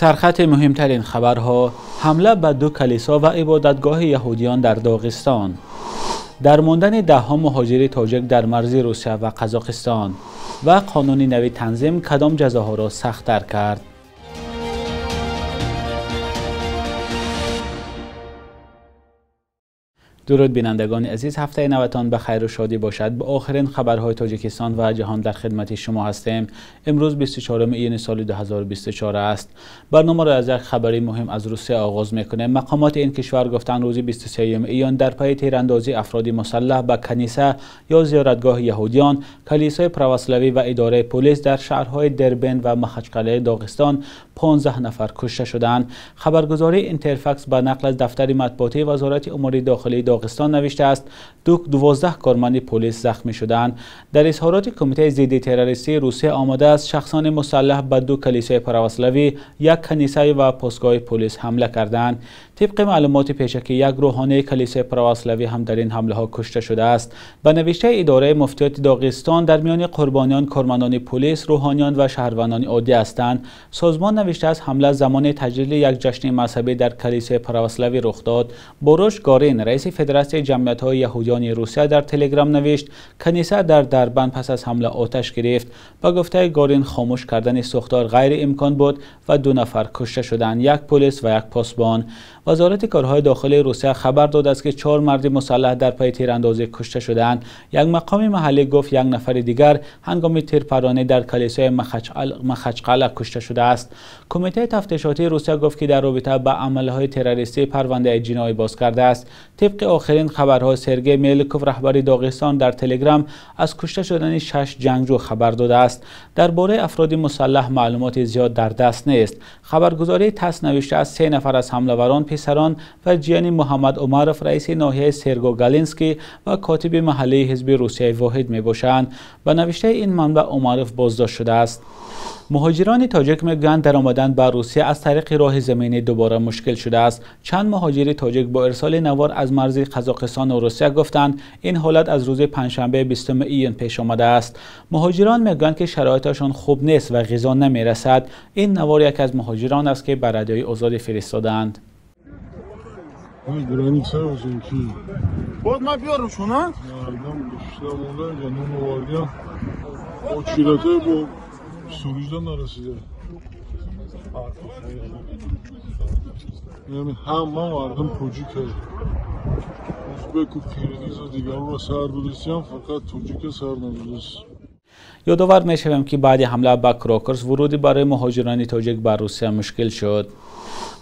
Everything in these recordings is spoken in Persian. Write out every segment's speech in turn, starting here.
سرخط مهمترین خبرها: حمله به 2 کلیسا و عبادتگاه یهودیان در داغستان، درماندن ده‌ها مهاجر تاجیک در مرز روسیه و قزاقستان و قانون نوی تنظیم کدام جزاها را سخت‌تر کرد. درود بینندگان عزیز، هفته نوتان به خیر و شادی باشد. با آخرین خبرهای تاجیکستان و جهان در خدمت شما هستیم. امروز 24 ایون سال 2024 است. برنامه را از یک خبری مهم از روسیه آغاز میکنیم. مقامات این کشور گفتند روز 23 ایون در پی تیراندازی افراد مسلح به کنیسه یا زیارتگاه یهودیان، کلیسای پروسلاوی و اداره پلیس در شهرهای دربن و مخچقله داغستان 15 نفر کشته شدند. خبرگزاری اینترفکس به نقل از دفتر مطبوعاتی وزارت امور داخلی داغستان نوشته است 12 کارمند پلیس زخمی شدند. در اظهارات کمیته ضد تروریستی روسیه آمده است شخصان مسلح به 2 کلیسای پروسلاوی، 1 کنیسه و پاسگاه پلیس حمله کردند. طبق معلومات پیشکی یک روحانی کلیسای پروسلاوی هم در این حمله ها کشته شده است. به نوشته اداره مفتیات داغستان در میان قربانیان کارمندان پلیس، روحانیان و شهروندان عادی هستند. سازمان نوشته است حمله زمان تجلیل یک جشن مذهبی در کلیسای پروسلاوی رخ داد. بوروش گارین، رئیس فدراسیون جمعیت‌های یهودیان روسیه، در تلگرام نوشت کنیسه در دربن پس از حمله آتش گرفت. با گفته گارین خاموش کردن سوختار غیر امکان بود و 2 نفر کشته شدند، 1 پلیس و 1 پاسبان. وزارت کارهای داخلی روسیه خبر داده است که 4 مرد مسلح در پی تیراندازی کشته شدند. یک مقام محلی گفت 1 نفر دیگر هنگام تیرپرانی در کلیسای مخچقله کشته شده است. کمیته تفتیشاتی روسیه گفت که در رابطه با عملهای تروریستی پرونده جنایی باز کرده است. طبق آخرین خبرها سرگئی میلکوف، رهبر داغستان، در تلگرام از کشته شدن 6 جنگجو خبر داده است. درباره افراد مسلح معلومات زیاد در دست نیست. خبرگزاری تاس نوشته است 3 نفر از حمله‌وران پسران و جیانی محمد عمرف، رئیس ناحیه سرگو گالینسکی و کاتب محلی حزب روسیه واحد میباشند. به نوشته این منبع عمرف بازداشت شده است. مهاجران تاجیک میگویند درآمدن به روسیه از طریق راه زمینی دوباره مشکل شده است. چند مهاجر تاجیک با ارسال نوار از مرز قزاقستان و روسیه گفتند این حالت از روز پنجشنبه 20 ایون پیش آمده است. مهاجران میگویند که شرایطشان خوب نیست و غذا نمیرسد. این نوار یک از مهاجران است که به رادیوی آزادی فرستادند. Граница узенькие. Вот мы берем шуна. Очередь бо Суриждан нарасиде. یعنی همه مردم توجیکه. ازبک و قیرگیز و دیگران را سر برسیم فقط توجیک سر نمیرس. یادآور میشویم که بعد حمله به کراکرس ورودی برای مهاجران تاجیک به روسیه مشکل شد.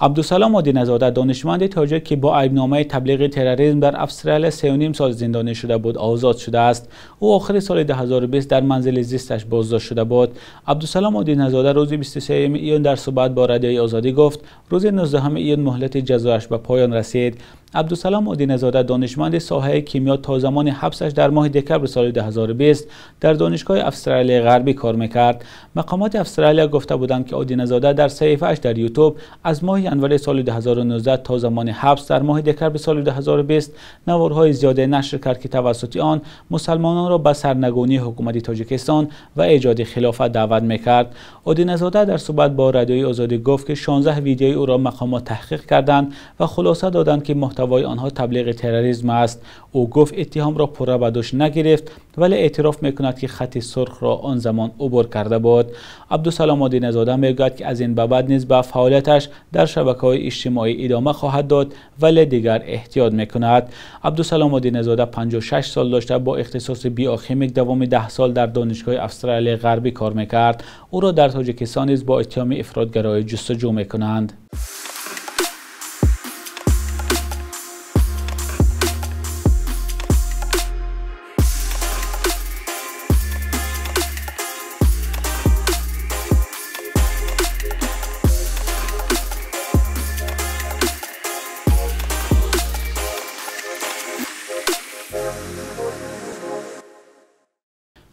عبدالسلام مدینه‌زاده، دانشمند تاجیک که با عیبنامه تبلیغ تروریسم در استرالیا 3.5 سال زندانی شده بود آزاد شده است. او آخر سال 2020 در منزل زیستش بازداشت شده بود. عبدالسلام مدینه‌زاده روز 23 ایون در صحبت با رادیوی آزادی گفت روز 19 ایون مهلت جزایش به پایان رسید. عبدالسلام مدینه‌زاده، دانشمند ساحه کیمیا، تا زمان حبسش در ماه دکمبر سال 2020 در دانشگاه استرالیا غربی کار میکرد. مقامات استرالیا گفته بودند که مدینه‌زاده در صفحه‌اش در یوتیوب از ماه ینوری سال 2019 تا زمان حبس در ماه دکمبر سال 2020 نوارهای زیاده نشر کرد که توسط آن مسلمانان را به سرنگونی حکومت تاجیکستان و ایجاد خلافت دعوت میکرد. مدینه‌زاده در صحبت با رادیوی آزادی گفت که 16 ویدیوی او را مقامات تحقیق کردند و خلاصه دادند که محتوای آنها تبلیغ تروریسم است. او گفت اتهام را پورا به دوش نگرفت ولی اعتراف میکند که خط سرخ را آن زمان عبور کرده بود. عبدالسلام مدینه‌زاده میگوید که از این به بعد نیز به فعالیتش در شبکه‌های اجتماعی ادامه خواهد داد ولی دیگر احتیاط میکند. عبدالسلام مدینه‌زاده 56 سال داشته، با اختصاص بیوکیمیک دوام 10 سال در دانشگاه استرالیا غربی کار میکرد. او را در تاجیکستان نیز با اتهام افراط‌گرایی جستجو میکنند.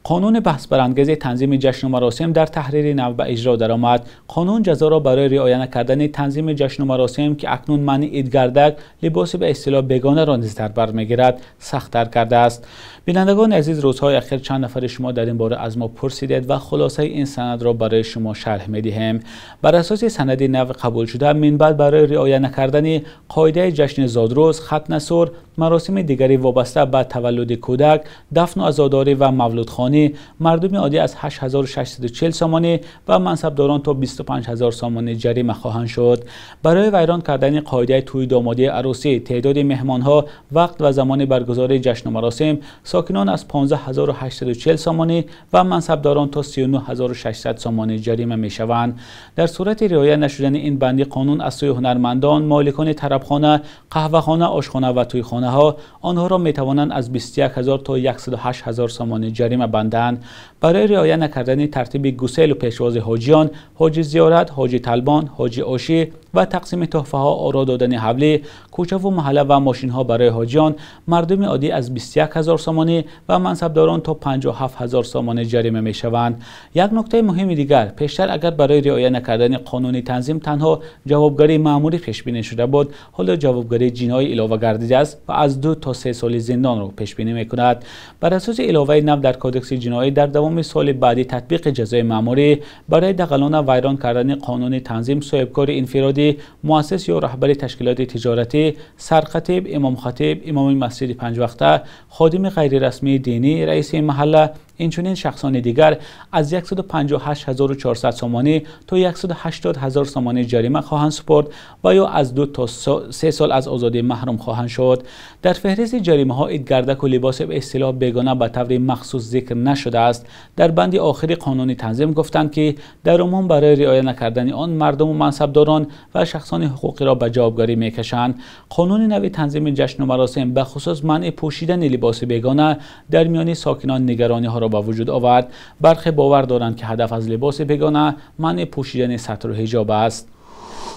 قانون بحث برانگیز تنظیم جشن و مراسم در تحریر نو به اجرا درآمد. قانون جزا را برای رعایت نکردن تنظیم جشن و مراسم که اکنون معنی عیدگردک لباس به اصطلاح بیگانه را نیز در بر میگیرد سخت‌تر کرده است. بینندگان عزیز، روزهای اخیر چند نفر شما در این باره از ما پرسیدید و خلاصه این سند را برای شما شرح می‌دهیم. بر اساس سند نو قبول شده من بعد برای رعایت نکردن قاعده جشن زادروز، ختنه سر، مراسم دیگری وابسته به تولد کودک، دفن و عزاداری و مولودخانه مردم عادی از 8640 سامانه و منصبداران تا 25000 سامانه جریمه خواهند شد. برای ویران کردن قاعده توی دامادی عروسی، تعداد مهمانها، وقت و زمان برگزاری جشن و مراسم ساکنان از 15840 سامانه و منصبداران تا 39600 سامانه جریمه میشوند. در صورت رعایت نشدن این بندی قانون از سوی هنرمندان، مالکان طربخانه، قهوه‌خانه، آشخانه و تویخانه ها آنها را می توانند از 21000 تا 108000 سامانه جریمه بندند. برای رعایت نکردن ترتیب گسیل و پیشواز حاجیان، حاجی زیارت، حاجی طلبان، حاجی آشی و تقسیم تحفه ها، آرا دادن حوله، کوچه و محله و ماشین ها برای حاجیان مردم عادی از 21000 سامانه و منصبداران تا 57000 سامانه جریمه می شوند. یک نکته مهم دیگر، پیشتر اگر برای رعایت نکردن قانونی تنظیم تنها جوابگری مأموری پیش بینی شده بود، حالا جوابگری جنایی علاوه گردیده است و از 2 تا 3 سال زندان را پیش بینی می کند. بر اساس علاوه نو در کودکس جنایی در دوام سال بعدی تطبیق جزای مأموری برای دغلان ویران کردن قانون تنظیم، صاحبکار انفرادی، مؤسس یا رهبر تشکیلات تجارتی، سرخطیب، امام خطیب، امام مسجد 5 وقته، خادم غیر رسمی دینی، رئیس محله، اینچنین شخصان دیگر از 158400 سامانه تا 180000 سامانه جریمه خواهند سپرد و یا از 2 تا 3 سال از آزادی محروم خواهند شد. در فهرست جریمه ها عیدگردک و لباس به اصطلاح بیگانه به طور مخصوص ذکر نشده است. در بند آخری قانون تنظیم گفتند که در عموم برای رعایت نکردن آن مردم و منصبداران و شخصان حقوقی را به جوابگری میکشند. قانون نو تنظیم جشن و مراسم به خصوص منع پوشیدن لباس بیگانه در میان ساکنان نگرانی ها را با وجود آورد. برخی باور دارند که هدف از لباس بیگانه منع پوشیدن ستر و حجاب است.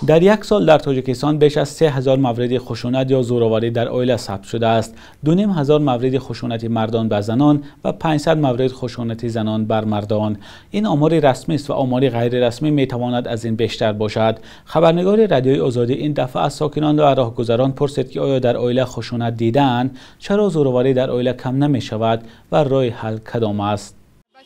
در یک سال در تاجیکستان بیش از 3000 مورد خشونت یا زورآوری در عائله ثبت شده است. 2500 مورد خشونت مردان به زنان و 500 مورد خشونت زنان بر مردان. این آمار رسمی است و آمار غیر رسمی می تواند از این بیشتر باشد. خبرنگار رادیوی آزادی این دفعه از ساکنان و راهگذران پرسید که آیا در عائله خشونت دیدن؟ چرا زورآوری در عائله کم نمی شود و راه حل کدام است؟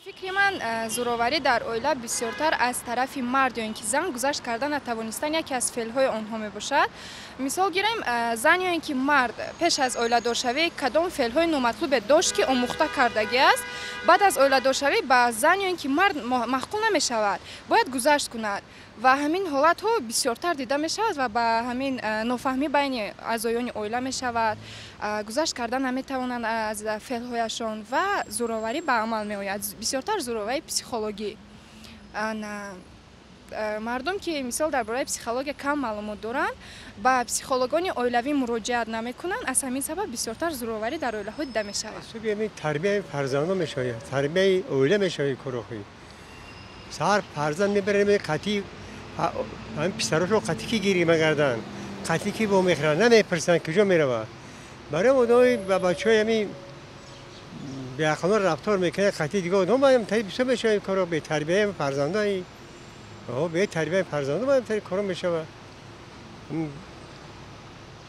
فکر من زورآوری در عائله بسیارتر از طرف مرد یا اینکه زن گذشت کردن نتوانستن یکی از فعل‌های آنها می باشد. مثال گیریم زن یا اینکه مرد پیش از عائله دار شوی کدام فعل‌های نامطلوب داشت که آموخته کردگی است، بعد از عائله دار شوی به زن یا اینکه مرد محکوم نمی شود، باید گذشت کند و همین حالت ها بسیارتر دیده می شود و به همین نافهمی بین اعضایان عائله می شود. گذشت کردن نمی توانند از فعل‌هایشان و زورآوری به عمل می آید. بسیارتر زورآوری پسیخولوژی. مردم که مثال درباره پسیخولوژی کم معلومات دارند با پسیخولوژان عائلوی مراجعت نمی کنند، از همین سبب بسیارتر زورآوری در عائله ها دیده می شود. همین تربیت فرزندان می شود، تربیت عائله می شود کروخی. سر فرزند میبریم قطی هم پسرش رو قطی کی گیری مگردن قطی کی با میخرن نمیپرسن کجا میره برای مدای و بچهای همین به اخلاق رفتار میکنه قطی دیگه اونم باید تایی بسیار بشه کارو به تربیت فرزندایی به تربیت فرزندان باید تایی کارو میشه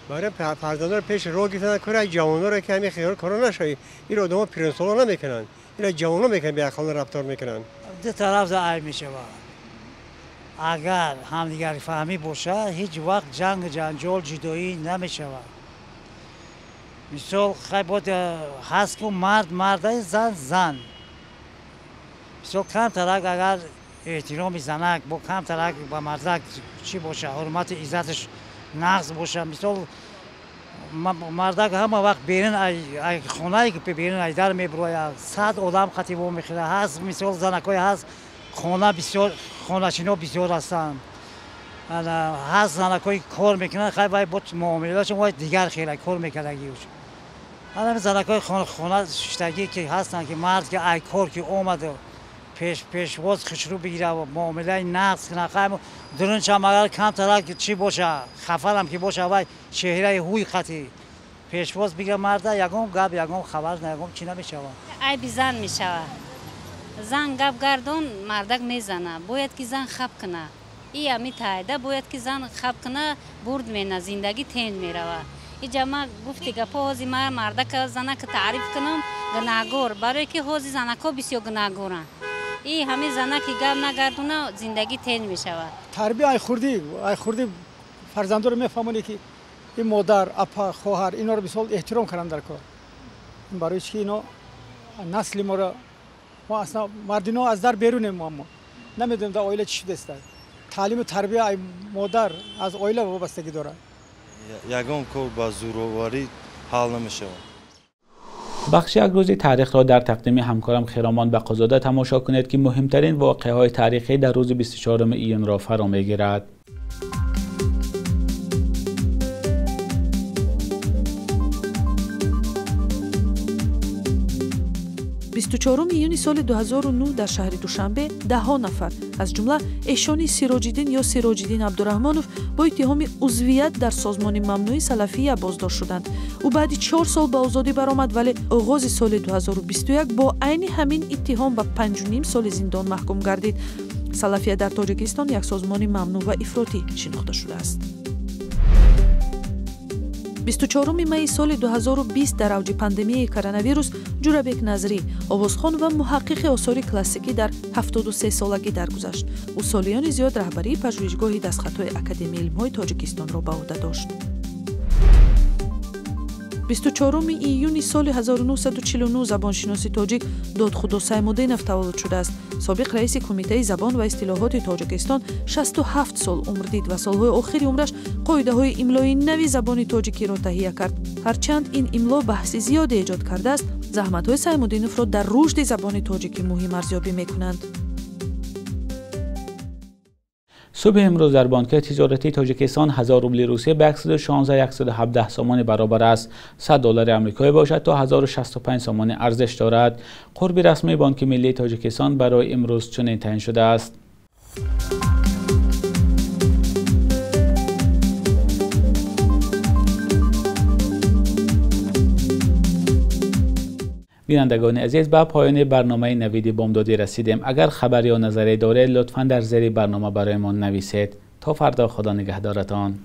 برای فرزندان پیش رو گفتن کار جوانان رو که همین خیال کارو نشه این آدما پرنسولا نمیکنن این جوانان میکنن به اخلاق رفتار میکنن دو طرف ضعیف میشه. اگر همدیگر فهمی باشه هیچ وقت جنگ جنجال جدایی نمیشه. مثال خیلی بود هست که مرد زن مثال کم ترک اگر احترام زنک با کم ترک با مردک چی باشه حرمت عزتش نقض باشه. مثال مردک همه وقت بیرون خونه که بیرون ای در میبروید 100 آدم خطیب میخوره هست. مثال زنکای هست خانه بسیار خانه‌چینا بسیار هستند هست زنکای کار میکنن خیلی باید با معامله‌شون باید دیگر خیلی کار میکنگیش. همین زنکای خانه شتگی که هستن که مرد که ای کار که اومده پیشواز خشرو بگیره و معامله نقص کنه خیلی درنش هم اگر کم ترک چی باشه خفر هم که باشه و چهره هوی خطی پیشواز بگیره مرده یکم گپ یکم خبر نه یکم چی نمیشه ای بیزن میشه زن گپ گردون مردک میزنه باید که زن خب کنه ای همی تایده باید که زن خب کنه برد مینه زندگی تنج میروه اینجا ما گفتی گپا هازی ما مردک زنه که تعریف کنم گناهگور برای که هازی زنکا بسیار گناهگورن این همه زنه که گپ نگردونه زندگی تنج میشوه تربیه ای خوردی فرزندان رو میفهمونی که این مادر اپا خواهر اینا رو بسیار احترام کردن در کار برای چی اینا نسل ما اصلا مردینا از در بیرونیم ما نمیدونیم در عائله چی شده است تعلیم و تربیه ای مادر از عائله وابستگی داره یگان کار با زورواری حل نمیشه بخش یک روزی تاریخ را در تقدیم همکارم خیرامان بقازاده تماشا کنید که مهمترین واقعه‌های تاریخی در روز 24 ایون را فرا میگیرد. 24 ایونی سال 2009 در شهر دوشنبه 10 نفر از جمله ایشانی سیراج‌الدین یا سیراج‌الدین عبدالرحمانов با اتهام عضویت در سازمان ممنوع سلفیه بازداشت شدند. او بعد 4 سال به آزادی برآمد ولی آغاز سال 2021 با عین همین اتهام به 5.5 سال زندان محکوم گردید. سلفیه در تاجیکستان یک سازمان ممنوع و افراطی شناخته شده است. 24 می سال 2020 در اوج پاندمی کرونا ویروس جورابک نظری آوازخوان و محقق آثار کلاسیکی در 73 سالگی درگذشت. او سالیان زیاد رهبری پژوهشگاه دستخط‌های اکادمی علم‌های تاجیکستان را به عهده داشت. 24 ایونی سال 1949 زبانشناسی تاجیک دادخدا سیمودینов تولد شده است. سابق رئیس کمیته زبان و اصطلاحات تاجیکستان 67 سال عمر دید و سالهای آخری عمرش قاعده‌های املای نوی زبان تاجیکی را تهیه کرد. هرچند این املا بحث زیاد ایجاد کرده است، زحمت‌های سیمودینov را در رشد زبان تاجیکی مهم ارزیابی می‌کنند. صبح امروز در بانک تجارتی تاجیکستان 1000 روبل روسیه به 116,117 سامان برابر است. $100 آمریکایی باشد تا 1065 سامان ارزش دارد. قرب رسمی بانک ملی تاجیکستان برای امروز چنین تعیین شده است. بینندگان عزیز، به پایان برنامه نوید بامدادی رسیدیم. اگر خبر یا نظری دارید لطفاً در زیر برنامه برایمان نویسید. تا فردا، خدا نگهدارتان.